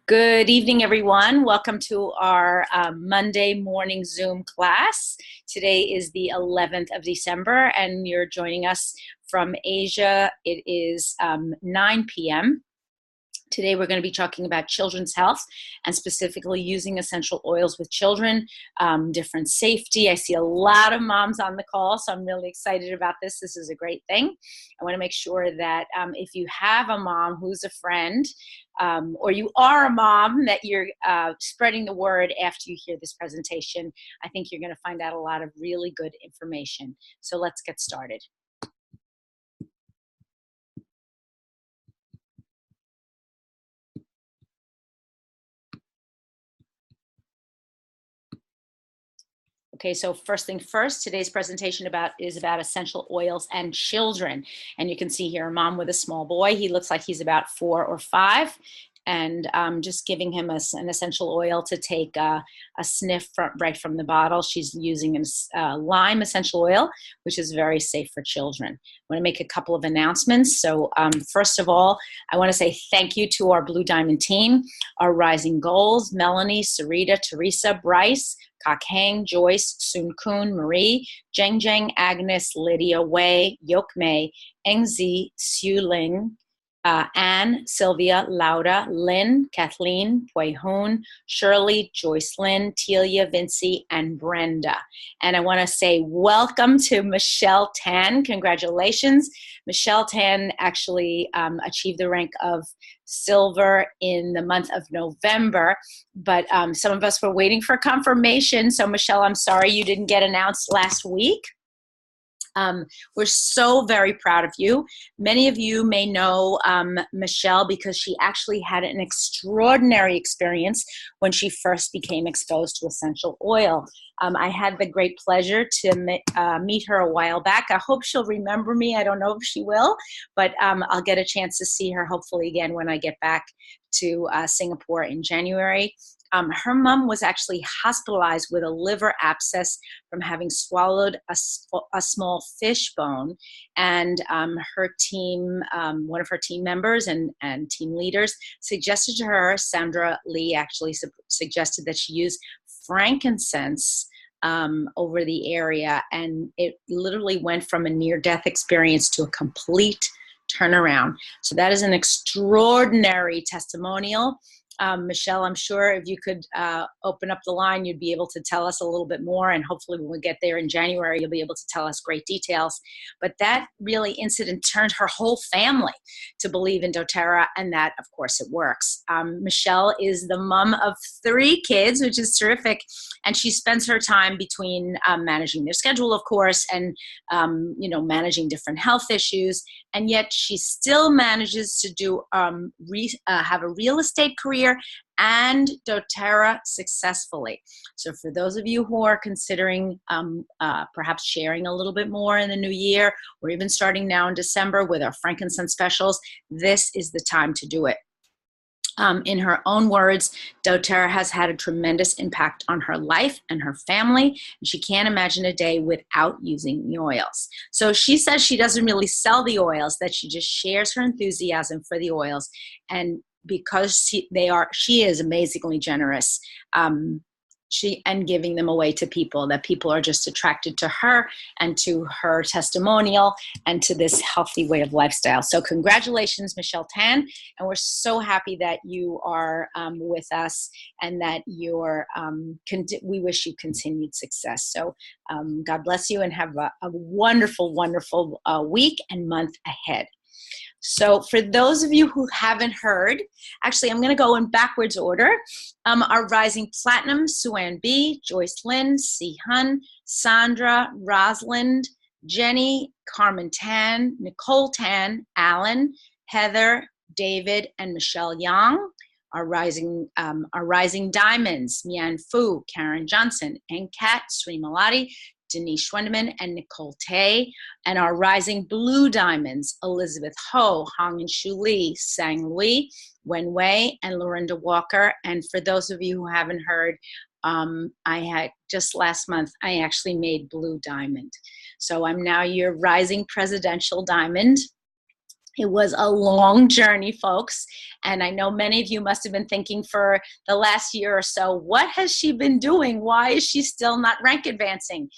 Good evening, everyone. Welcome to our Monday morning Zoom class. Today is the 11th of December, and you're joining us from Asia. It is 9 p.m. Today, we're going to be talking about children's health and specifically using essential oils with children, different safety. I see a lot of moms on the call, so I'm really excited about this. This is a great thing. I want to make sure that if you have a mom who's a friend, or you are a mom, that you're spreading the word after you hear this presentation. I think you're going to find out a lot of really good information. So let's get started. Okay, so first thing first, today's presentation is about essential oils and children. And you can see here a mom with a small boy. He looks like he's about 4 or 5. And just giving him an essential oil to take a sniff right from the bottle. She's using a lime essential oil, which is very safe for children. I want to make a couple of announcements. So first of all, I want to say thank you to our Blue Diamond team, our Rising Goals, Melanie, Sarita, Teresa, Bryce, Kak Hang, Joyce, Soon Kun, Marie, Jeng Jeng, Agnes, Lydia, Wei, Yok Mei, Eng Zi, Xu Ling, Anne, Sylvia, Laura, Lynn, Kathleen, Pui Hoon, Shirley, Joyce Lynn, Telia, Vinci, and Brenda. And I want to say welcome to Michelle Tan. Congratulations. Michelle Tan actually achieved the rank of silver in the month of November, but some of us were waiting for confirmation. So Michelle, I'm sorry you didn't get announced last week. We're so very proud of you. Many of you may know Michelle because she actually had an extraordinary experience when she first became exposed to essential oil. I had the great pleasure to meet her a while back. I hope she'll remember me. I don't know if she will, but I'll get a chance to see her hopefully again when I get back to Singapore in January. Her mom was actually hospitalized with a liver abscess from having swallowed a small fish bone, and her team, one of her team members and team leaders suggested to her, Sandra Lee actually suggested that she use frankincense over the area, and it literally went from a near-death experience to a complete turnaround. So that is an extraordinary testimonial. Michelle, I'm sure if you could open up the line, you'd be able to tell us a little bit more, and hopefully when we get there in January, you'll be able to tell us great details. But that really incident turned her whole family to believe in doTERRA, and that, of course, it works. Michelle is the mom of 3 kids, which is terrific, and she spends her time between managing their schedule, of course, and managing different health issues, and yet she still manages to do have a real estate career and doTERRA successfully. So for those of you who are considering perhaps sharing a little bit more in the new year, or even starting now in December with our frankincense specials, this is the time to do it. In her own words, doTERRA has had a tremendous impact on her life and her family, and she can't imagine a day without using the oils. So she says she doesn't really sell the oils, that she just shares her enthusiasm for the oils, and because she is amazingly generous, and giving them away to people, that people are just attracted to her and to her testimonial and to this healthy way of lifestyle. So congratulations, Michelle Tan, and we're so happy that you are with us, and that we wish you continued success. So God bless you, and have a wonderful, wonderful week and month ahead. So for those of you who haven't heard, actually, I'm going to go in backwards order. Our Rising Platinum, Suan B, Joyce Lynn, Si Hun, Sandra, Rosalind, Jenny, Carmen Tan, Nicole Tan, Alan, Heather, David, and Michelle Yang. Our Rising Diamonds, Mian Fu, Karen Johnson, and Kat, Sri Malati, Denise Schwendeman, and Nicole Tay. And our Rising Blue Diamonds, Elizabeth Ho, Hong and Shu Lee, Sang Lui, Wen Wei, and Lorinda Walker. And for those of you who haven't heard, I had just last month, I actually made Blue Diamond. So I'm now your Rising Presidential Diamond. It was a long journey, folks. And I know many of you must have been thinking for the last year or so, what has she been doing? Why is she still not rank advancing?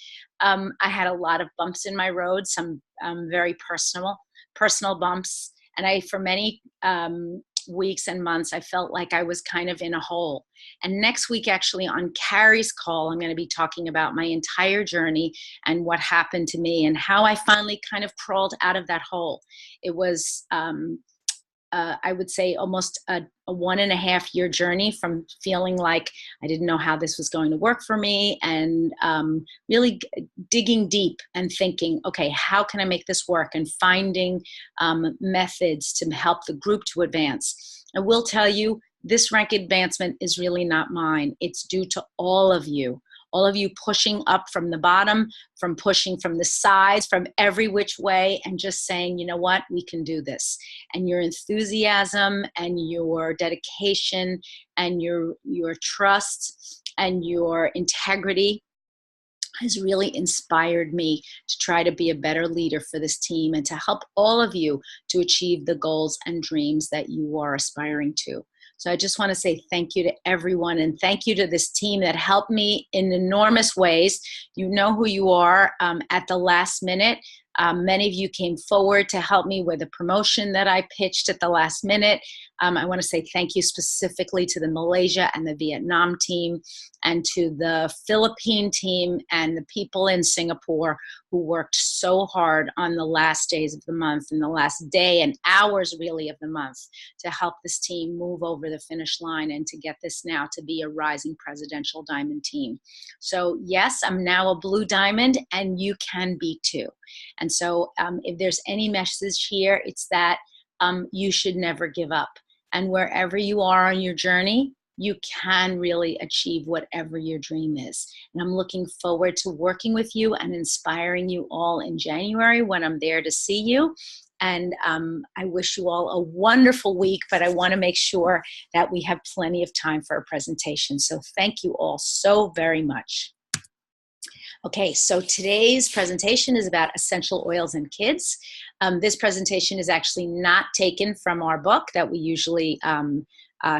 I had a lot of bumps in my road, some very personal bumps. And for many weeks and months, I felt like I was kind of in a hole. And next week, actually, on Carrie's call, I'm going to be talking about my entire journey and what happened to me and how I finally kind of crawled out of that hole. It was, I would say, almost a 1.5 year journey from feeling like I didn't know how this was going to work for me, and really digging deep and thinking, okay, how can I make this work, and finding methods to help the group to advance. I will tell you, this rank advancement is really not mine. It's due to all of you pushing up from the bottom, from pushing from the sides, from every which way, and just saying, you know what, we can do this. And your enthusiasm and your dedication and your trust and your integrity has really inspired me to try to be a better leader for this team and to help all of you to achieve the goals and dreams that you are aspiring to. So I just want to say thank you to everyone, and thank you to this team that helped me in enormous ways. You know who you are at the last minute. Many of you came forward to help me with a promotion that I pitched at the last minute. I want to say thank you specifically to the Malaysia and the Vietnam team, and to the Philippine team and the people in Singapore who worked so hard on the last days of the month and the last day and hours really of the month to help this team move over the finish line and to get this now to be a rising presidential diamond team. So yes, I'm now a blue diamond, and you can be too. And so if there's any message here, it's that you should never give up. And wherever you are on your journey, you can really achieve whatever your dream is. And I'm looking forward to working with you and inspiring you all in January when I'm there to see you. And I wish you all a wonderful week, but I want to make sure that we have plenty of time for a presentation. So thank you all so very much. Okay, so today's presentation is about essential oils in kids. This presentation is actually not taken from our book that we usually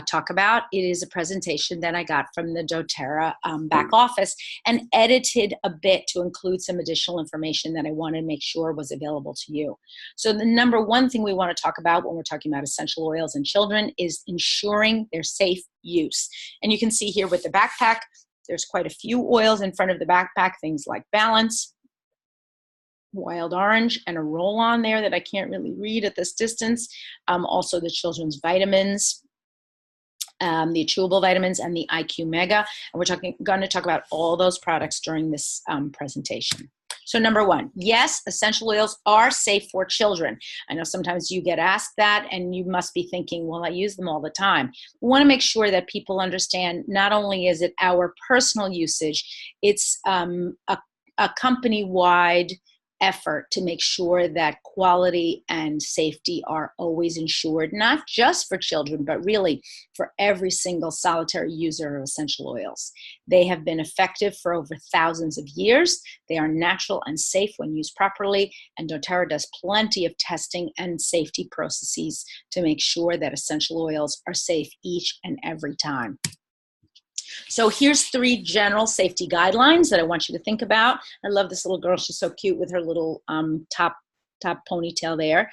talk about. It is a presentation that I got from the doTERRA back office and edited a bit to include some additional information that I wanted to make sure was available to you. So the number one thing we want to talk about when we're talking about essential oils in children is ensuring their safe use. And you can see here with the backpack, there's quite a few oils in front of the backpack, things like Balance, Wild Orange, and a roll-on there that I can't really read at this distance. Also the children's vitamins, the chewable vitamins, and the IQ Mega. And we're going to talk about all those products during this presentation. So number one, yes, essential oils are safe for children. I know sometimes you get asked that and you must be thinking, well, I use them all the time. We want to make sure that people understand not only is it our personal usage, it's a company-wide effort to make sure that quality and safety are always ensured, not just for children, but really for every single solitary user of essential oils. They have been effective for over thousands of years. They are natural and safe when used properly, and doTERRA does plenty of testing and safety processes to make sure that essential oils are safe each and every time. So here's 3 general safety guidelines that I want you to think about. I love this little girl. She's so cute with her little top ponytail there.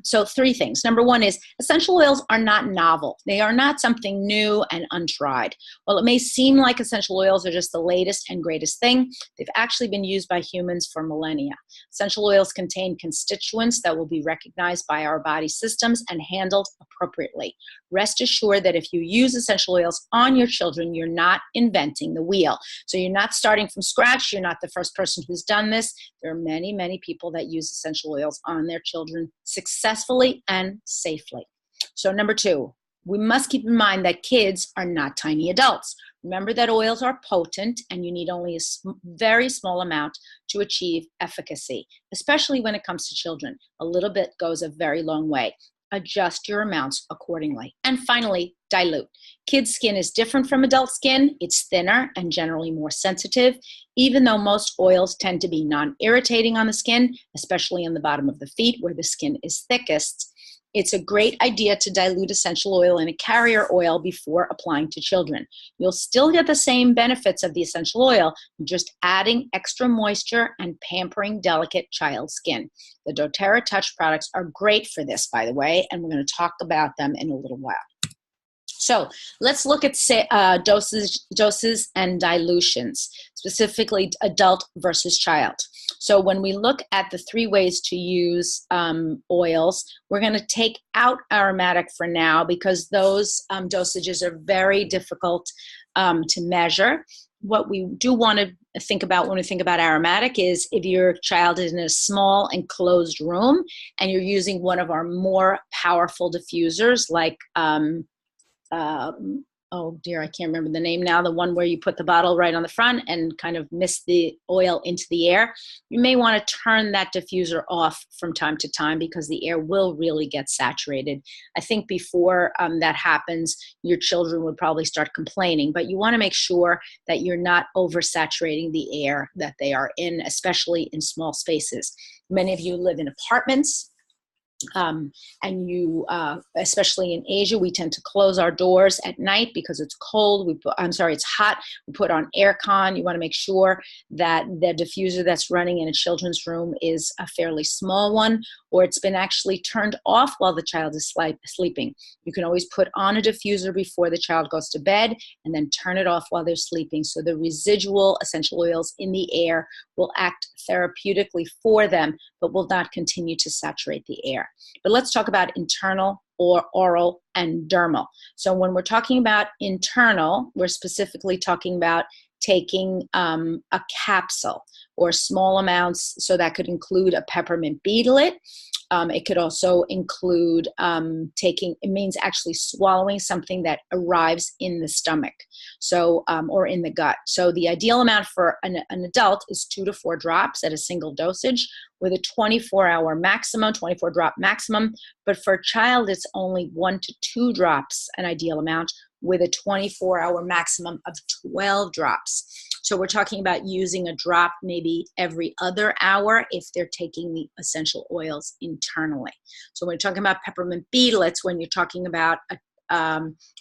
So 3 things. Number 1 is essential oils are not novel. They are not something new and untried. While it may seem like essential oils are just the latest and greatest thing, they've actually been used by humans for millennia. Essential oils contain constituents that will be recognized by our body systems and handled appropriately. Rest assured that if you use essential oils on your children, you're not inventing the wheel. So you're not starting from scratch. You're not the first person who's done this. There are many, many people that use essential oils on their children successfully and safely. So number 2, we must keep in mind that kids are not tiny adults. Remember that oils are potent and you need only a very small amount to achieve efficacy, especially when it comes to children. A little bit goes a very long way. Adjust your amounts accordingly. And finally, dilute. Kids' skin is different from adult skin. It's thinner and generally more sensitive. Even though most oils tend to be non-irritating on the skin, especially on the bottom of the feet where the skin is thickest, It's a great idea to dilute essential oil in a carrier oil before applying to children. You'll still get the same benefits of the essential oil, just adding extra moisture and pampering delicate child skin. The doTERRA Touch products are great for this, by the way, and we're going to talk about them in a little while. So let's look at doses and dilutions, specifically adult versus child. So when we look at the 3 ways to use oils, we're going to take out aromatic for now because those dosages are very difficult to measure. What we do want to think about when we think about aromatic is if your child is in a small enclosed room and you're using one of our more powerful diffusers like oh dear, I can't remember the name now, the one where you put the bottle right on the front and kind of mist the oil into the air. You may want to turn that diffuser off from time to time because the air will really get saturated. I think before that happens, your children would probably start complaining, but you want to make sure that you're not oversaturating the air that they are in, especially in small spaces. Many of you live in apartments. And you, especially in Asia, we tend to close our doors at night because it's cold. It's hot. We put on air con. You want to make sure that the diffuser that's running in a children's room is a fairly small one, or it's been actually turned off while the child is sleeping. You can always put on a diffuser before the child goes to bed and then turn it off while they're sleeping. So the residual essential oils in the air will act therapeutically for them, but will not continue to saturate the air. But let's talk about internal or oral and dermal. So when we're talking about internal, we're specifically talking about taking a capsule or small amounts. So that could include a peppermint beadlet. It could also include it means actually swallowing something that arrives in the stomach, so or in the gut. So the ideal amount for an adult is 2 to 4 drops at a single dosage with a 24-hour maximum, 24-drop maximum. But for a child, it's only 1 to 2 drops, an ideal amount, with a 24-hour maximum of 12 drops. So we're talking about using a drop maybe every other hour if they're taking the essential oils internally. So when you're talking about peppermint beadlets, when you're talking about,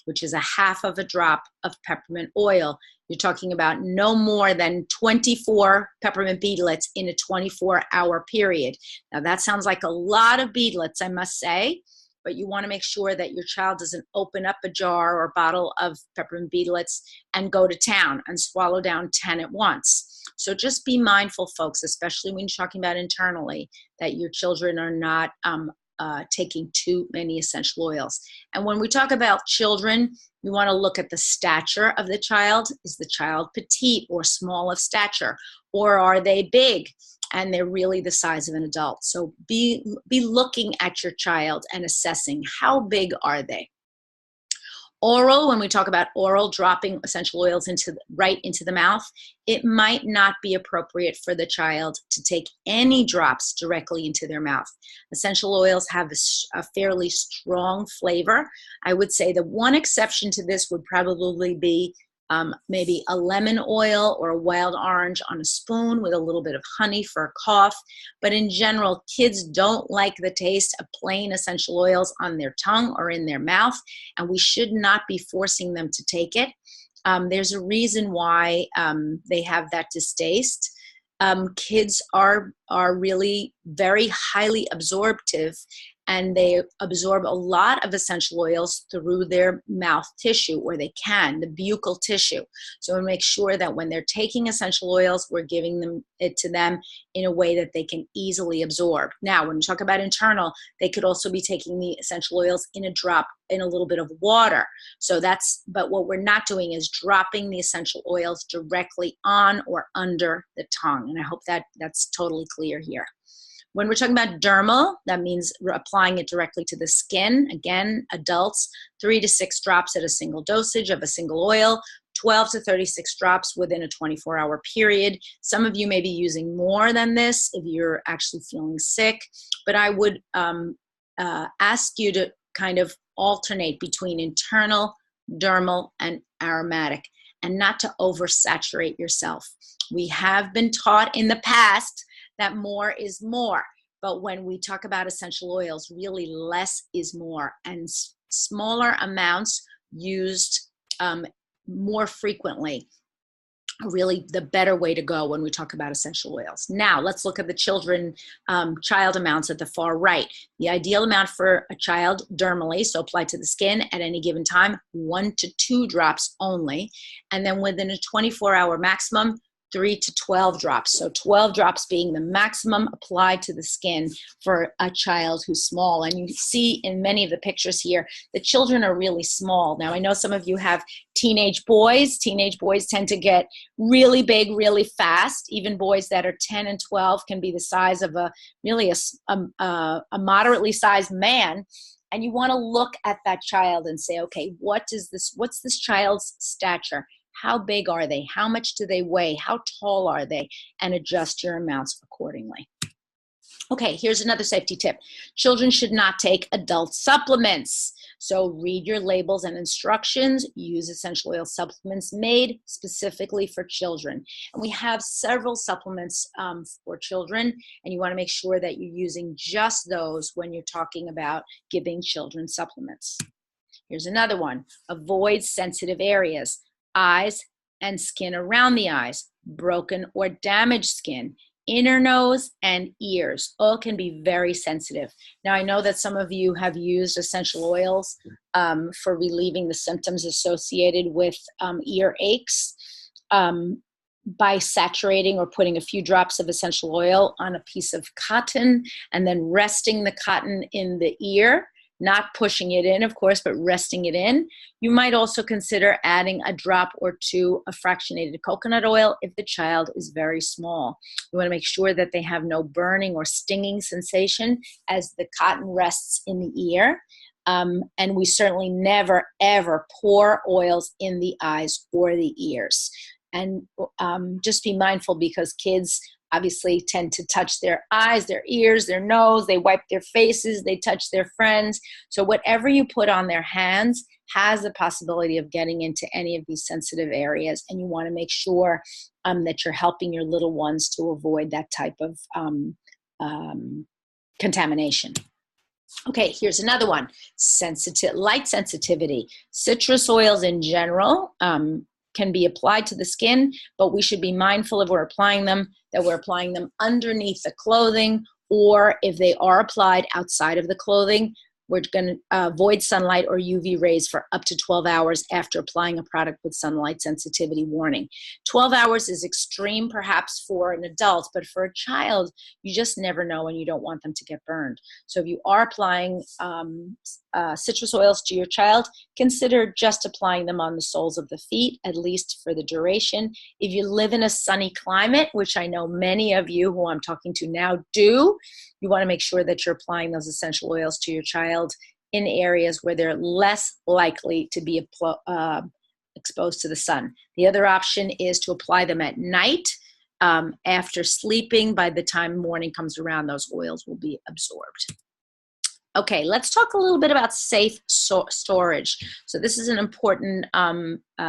which is a half of a drop of peppermint oil, you're talking about no more than 24 peppermint beadlets in a 24-hour period. Now that sounds like a lot of beadlets, I must say, but you want to make sure that your child doesn't open up a jar or bottle of peppermint beadlets and go to town and swallow down 10 at once. So just be mindful, folks, especially when you're talking about internally, that your children are not taking too many essential oils. And when we talk about children, we want to look at the stature of the child. Is the child petite or small of stature? Or are they big and they're really the size of an adult? So be looking at your child and assessing how big are they. Oral, when we talk about oral, dropping essential oils right into the mouth, it might not be appropriate for the child to take any drops directly into their mouth. Essential oils have a fairly strong flavor. I would say the one exception to this would probably be maybe a lemon oil or a wild orange on a spoon with a little bit of honey for a cough. But in general, kids don't like the taste of plain essential oils on their tongue or in their mouth, and we should not be forcing them to take it. There's a reason why they have that distaste. Kids are really very highly absorptive, and they absorb a lot of essential oils through their mouth tissue, or they can, the buccal tissue. So we make sure that when they're taking essential oils, we're giving it to them in a way that they can easily absorb. Now, when we talk about internal, they could also be taking the essential oils in a drop in a little bit of water. But what we're not doing is dropping the essential oils directly on or under the tongue. And I hope that's totally clear here. When we're talking about dermal, that means we're applying it directly to the skin. Again, adults, 3 to 6 drops at a single dosage of a single oil, 12 to 36 drops within a 24-hour period. Some of you may be using more than this if you're actually feeling sick, but I would ask you to kind of alternate between internal, dermal, and aromatic, and not to oversaturate yourself. We have been taught in the past that more is more. But when we talk about essential oils, really less is more, and smaller amounts used more frequently are really the better way to go when we talk about essential oils. Now, let's look at the child amounts at the far right. The ideal amount for a child dermally, so applied to the skin at any given time, 1 to 2 drops only. And then within a 24-hour maximum, 3 to 12 drops. So 12 drops being the maximum applied to the skin for a child who's small. And you see in many of the pictures here, the children are really small. Now, I know some of you have teenage boys. Teenage boys tend to get really big, really fast. Even boys that are 10 and 12 can be the size of a moderately sized man. And you want to look at that child and say, okay, what's this child's stature? How big are they? How much do they weigh? How tall are they? And adjust your amounts accordingly. Okay, here's another safety tip. Children should not take adult supplements. So read your labels and instructions. Use essential oil supplements made specifically for children. And we have several supplements for children, and you want to make sure that you're using just those when you're talking about giving children supplements. Here's another one. Avoid sensitive areas. Eyes and skin around the eyes, broken or damaged skin, inner nose and ears, all can be very sensitive. Now, I know that some of you have used essential oils for relieving the symptoms associated with ear aches by saturating or putting a few drops of essential oil on a piece of cotton and then resting the cotton in the ear. Not pushing it in, of course, but resting it in. You might also consider adding a drop or two of fractionated coconut oil if the child is very small. You want to make sure that they have no burning or stinging sensation as the cotton rests in the ear. And we certainly never, ever pour oils in the eyes or the ears. And just be mindful because kids obviously tend to touch their eyes, their ears, their nose, they wipe their faces, they touch their friends. So whatever you put on their hands has the possibility of getting into any of these sensitive areas, and you want to make sure that you're helping your little ones to avoid that type of contamination. Okay, here's another one. Light sensitivity. Citrus oils in general can be applied to the skin, but we should be mindful if we're applying them, that we're applying them underneath the clothing, or if they are applied outside of the clothing, we're going to avoid sunlight or UV rays for up to 12 hours after applying a product with sunlight sensitivity warning. 12 hours is extreme perhaps for an adult, but for a child, you just never know and you don't want them to get burned. So if you are applying citrus oils to your child, consider just applying them on the soles of the feet, at least for the duration. If you live in a sunny climate, which I know many of you who I'm talking to now do, you want to make sure that you're applying those essential oils to your child in areas where they're less likely to be exposed to the sun. The other option is to apply them at night after sleeping. By the time morning comes around, those oils will be absorbed. Okay, let's talk a little bit about safe storage. So this is an important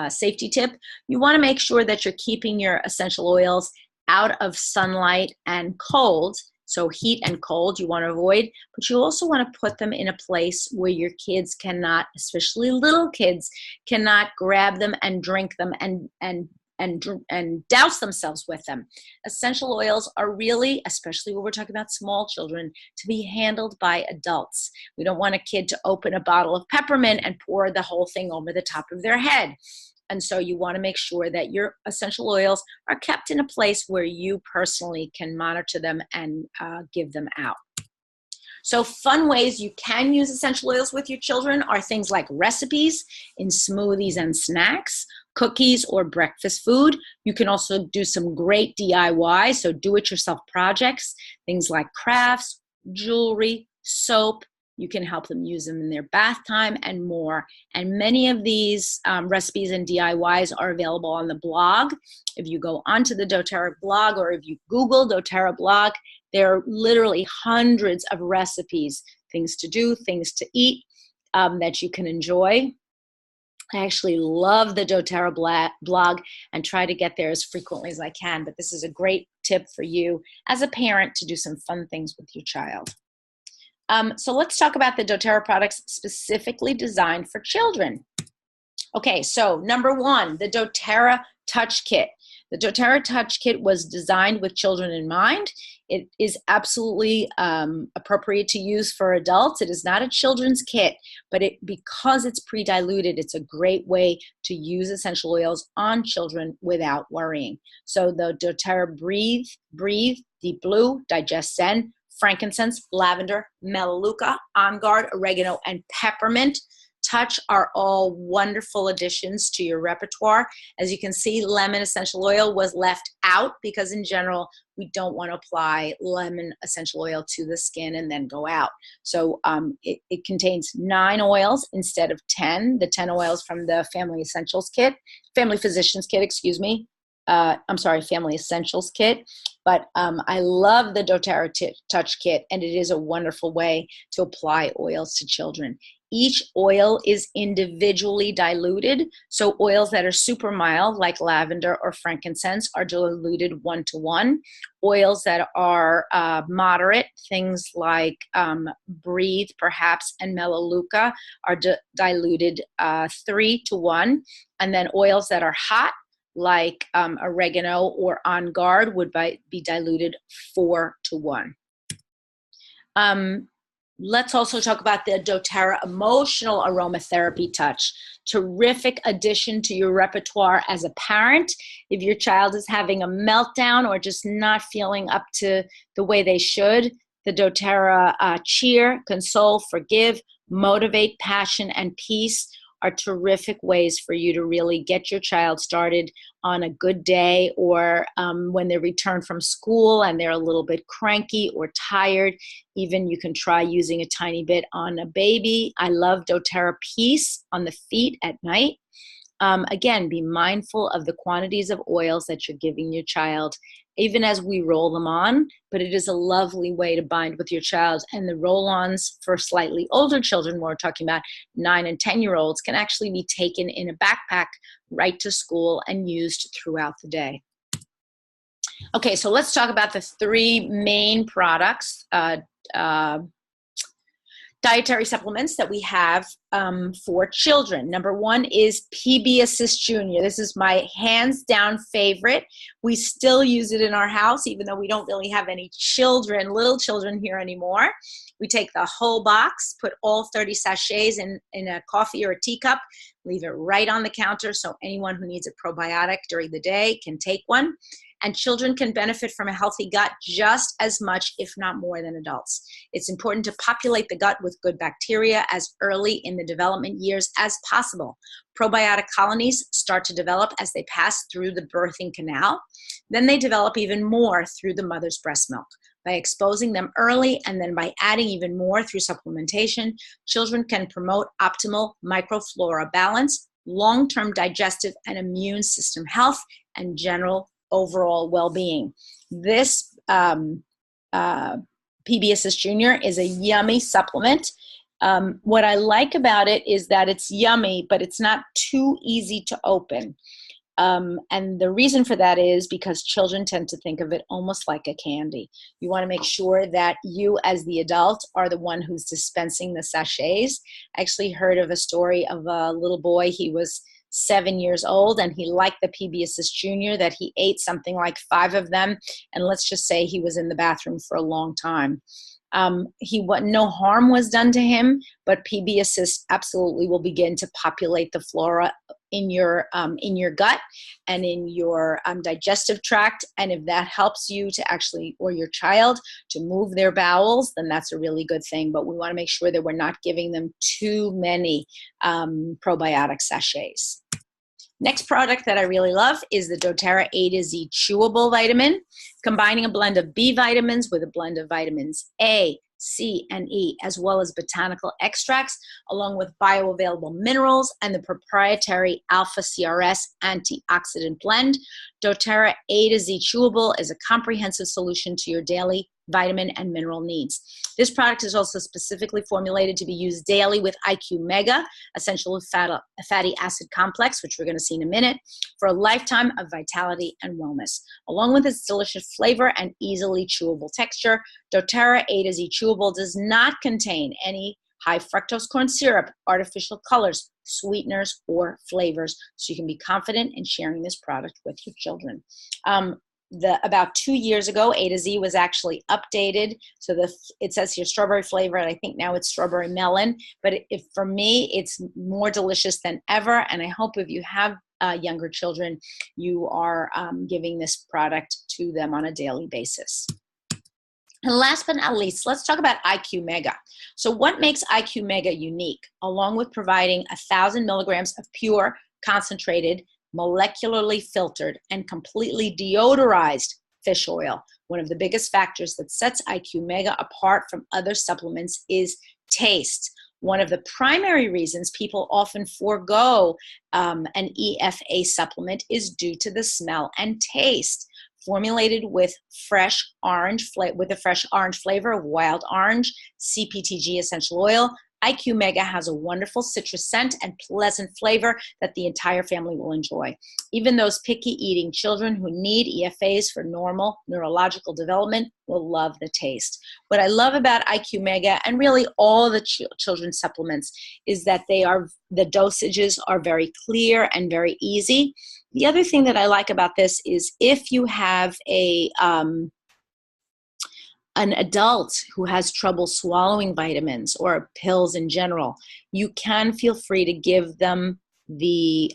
safety tip. You want to make sure that you're keeping your essential oils out of sunlight and cold. So heat and cold you want to avoid, but you also want to put them in a place where your kids cannot, especially little kids, cannot grab them and drink them and douse themselves with them. Essential oils are really, especially when we're talking about small children, to be handled by adults. We don't want a kid to open a bottle of peppermint and pour the whole thing over the top of their head. And so you want to make sure that your essential oils are kept in a place where you personally can monitor them and give them out. So fun ways you can use essential oils with your children are things like recipes in smoothies and snacks, cookies or breakfast food. You can also do some great DIY, so do-it-yourself projects, things like crafts, jewelry, soap. You can help them use them in their bath time and more. And many of these recipes and DIYs are available on the blog. If you go onto the doTERRA blog or if you Google doTERRA blog, there are literally hundreds of recipes, things to do, things to eat that you can enjoy. I actually love the doTERRA blog and try to get there as frequently as I can, but this is a great tip for you as a parent to do some fun things with your child. So let's talk about the doTERRA products specifically designed for children. Okay, so number one, the doTERRA Touch Kit. The doTERRA Touch Kit was designed with children in mind. It is absolutely appropriate to use for adults. It is not a children's kit, but because it's pre-diluted, it's a great way to use essential oils on children without worrying. So the doTERRA Breathe, Deep Blue, Digest Zen, frankincense, lavender, melaleuca, on guard, oregano, and peppermint touch are all wonderful additions to your repertoire. As you can see, lemon essential oil was left out because in general, we don't want to apply lemon essential oil to the skin and then go out. So it contains 9 oils instead of 10, the 10 oils from the Family Physicians Kit, excuse me. Family Essentials Kit. But I love the doTERRA Touch Kit, and it is a wonderful way to apply oils to children. Each oil is individually diluted, so oils that are super mild, like lavender or frankincense, are diluted 1-to-1. Oils that are moderate, things like Breathe, perhaps, and melaleuca, are diluted 3-to-1. And then oils that are hot, like oregano or On Guard, would be diluted 4-to-1. Let's also talk about the doTERRA Emotional Aromatherapy Touch. Terrific addition to your repertoire as a parent. If your child is having a meltdown or just not feeling up to the way they should, the doTERRA Cheer, Console, Forgive, Motivate, Passion, and Peace are terrific ways for you to really get your child started on a good day, or when they return from school and they're a little bit cranky or tired. Even you can try using a tiny bit on a baby. I love doTERRA Peace on the feet at night. Again, be mindful of the quantities of oils that you're giving your child, even as we roll them on, but it is a lovely way to bind with your child. And the roll-ons for slightly older children, we're talking about 9 and 10-year-olds, can actually be taken in a backpack right to school and used throughout the day. Okay, so let's talk about the 3 main products, dietary supplements that we have for children. Number 1 is PB Assist Junior. This is my hands down favorite. We still use it in our house, even though we don't really have any little children here anymore. We take the whole box, put all 30 sachets in a coffee or a teacup, leave it right on the counter so anyone who needs a probiotic during the day can take one. And children can benefit from a healthy gut just as much, if not more, than adults. It's important to populate the gut with good bacteria as early in the development years as possible. Probiotic colonies start to develop as they pass through the birthing canal. Then they develop even more through the mother's breast milk. By exposing them early and then by adding even more through supplementation, children can promote optimal microflora balance, long-term digestive and immune system health, and general overall well-being. This PB Assist Junior is a yummy supplement. What I like about it is that it's yummy, but it's not too easy to open. And the reason for that is because children tend to think of it almost like a candy. You want to make sure that you, as the adult, are the one who's dispensing the sachets. I actually heard of a story of a little boy. He was 7 years old, and he liked the PB Assist Junior, that he ate something like 5 of them, and let's just say he was in the bathroom for a long time. No harm was done to him, but PB Assist absolutely will begin to populate the flora in your gut and in your digestive tract. And if that helps you to actually, or your child, to move their bowels, then that's a really good thing. But we want to make sure that we're not giving them too many probiotic sachets. Next product that I really love is the doTERRA A to Z Chewable Vitamin, combining a blend of B vitamins with a blend of vitamins A, C, and E, as well as botanical extracts, along with bioavailable minerals and the proprietary Alpha CRS antioxidant blend. doTERRA A to Z Chewable is a comprehensive solution to your daily vitamin and mineral needs. This product is also specifically formulated to be used daily with IQ Mega, essential fatty acid complex, which we're going to see in a minute, for a lifetime of vitality and wellness. Along with its delicious flavor and easily chewable texture, doTERRA A to Z Chewable does not contain any high fructose corn syrup, artificial colors, sweeteners, or flavors, so you can be confident in sharing this product with your children. About 2 years ago, A to Z was actually updated. So it says here strawberry flavor, and I think now it's strawberry melon. But for me, it's more delicious than ever. And I hope if you have younger children, you are giving this product to them on a daily basis. And last but not least, let's talk about IQ Mega. So what makes IQ Mega unique? Along with providing 1,000 milligrams of pure, concentrated, molecularly filtered, and completely deodorized fish oil, one of the biggest factors that sets IQ Mega apart from other supplements is taste. One of the primary reasons people often forego an EFA supplement is due to the smell and taste. Formulated with a fresh orange flavor of wild orange, CPTG essential oil, IQ Mega has a wonderful citrus scent and pleasant flavor that the entire family will enjoy. Even those picky eating children who need EFAs for normal neurological development will love the taste. What I love about IQ Mega and really all the children's supplements is that the dosages are very clear and very easy. The other thing that I like about this is if you have an adult who has trouble swallowing vitamins or pills in general, you can feel free to give them the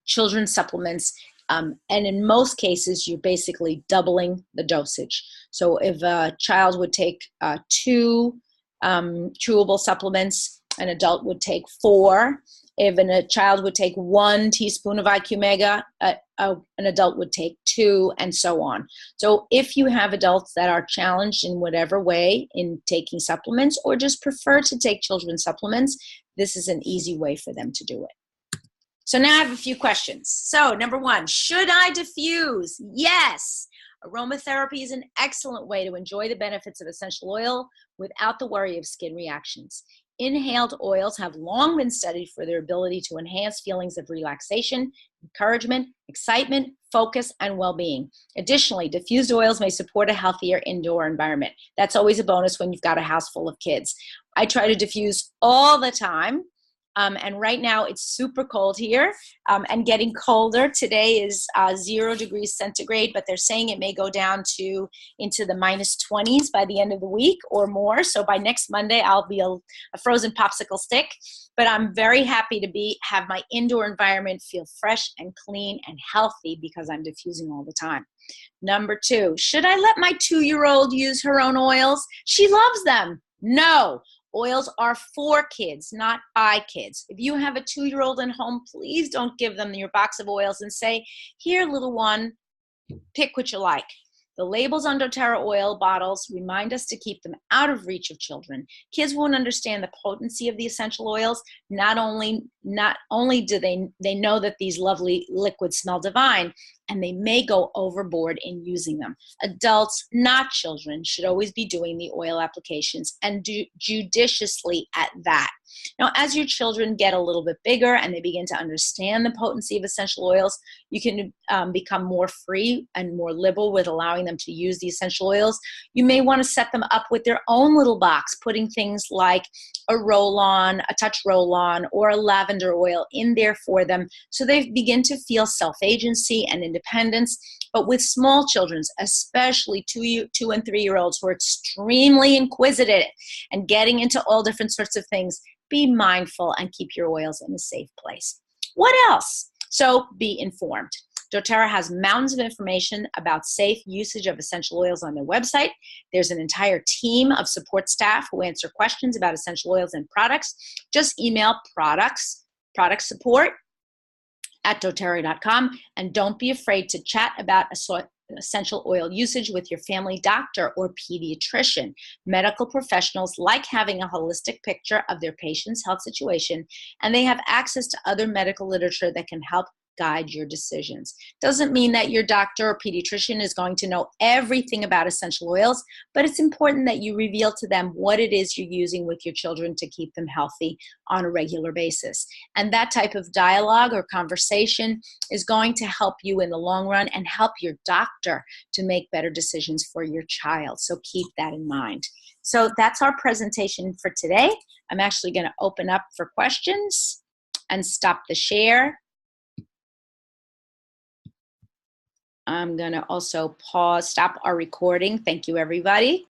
children's supplements. And in most cases, you're basically doubling the dosage. So if a child would take 2 chewable supplements, an adult would take 4. If a child would take 1 teaspoon of IQ Mega, an adult would take 2, and so on. So if you have adults that are challenged in whatever way in taking supplements or just prefer to take children's supplements, this is an easy way for them to do it. So now I have a few questions. So number 1, should I diffuse? Yes. Aromatherapy is an excellent way to enjoy the benefits of essential oil without the worry of skin reactions. Inhaled oils have long been studied for their ability to enhance feelings of relaxation, encouragement, excitement, focus, and well-being. Additionally, diffused oils may support a healthier indoor environment. That's always a bonus when you've got a house full of kids. I try to diffuse all the time. And right now it's super cold here and getting colder. Today is 0 degrees centigrade, but they're saying it may go down into the -20s by the end of the week or more. So by next Monday, I'll be a frozen popsicle stick. But I'm very happy to have my indoor environment feel fresh and clean and healthy because I'm diffusing all the time. Number 2, should I let my 2-year-old use her own oils? She loves them. No. Oils are for kids, not by kids. If you have a 2-year-old at home, please don't give them your box of oils and say, here, little one, pick what you like. The labels on doTERRA oil bottles remind us to keep them out of reach of children. Kids won't understand the potency of the essential oils. Not only do they know that these lovely liquids smell divine, and they may go overboard in using them. Adults, not children, should always be doing the oil applications and do judiciously at that. Now, as your children get a little bit bigger and they begin to understand the potency of essential oils, you can become more free and more liberal with allowing them to use the essential oils. You may want to set them up with their own little box, putting things like a roll-on, a touch roll-on, or a lavender oil in there for them so they begin to feel self-agency and independence. But with small children, especially 2 and 3-year-olds who are extremely inquisitive and getting into all different sorts of things, be mindful and keep your oils in a safe place. What else? So be informed. doTERRA has mountains of information about safe usage of essential oils on their website. There's an entire team of support staff who answer questions about essential oils and products. Just email product support at doterra.com, and don't be afraid to chat about essential oil usage with your family doctor or pediatrician. Medical professionals like having a holistic picture of their patient's health situation, and they have access to other medical literature that can help guide your decisions. Doesn't mean that your doctor or pediatrician is going to know everything about essential oils, but it's important that you reveal to them what it is you're using with your children to keep them healthy on a regular basis. And that type of dialogue or conversation is going to help you in the long run and help your doctor to make better decisions for your child. So keep that in mind. So that's our presentation for today. I'm actually going to open up for questions and stop the share. I'm going to also stop our recording. Thank you, everybody.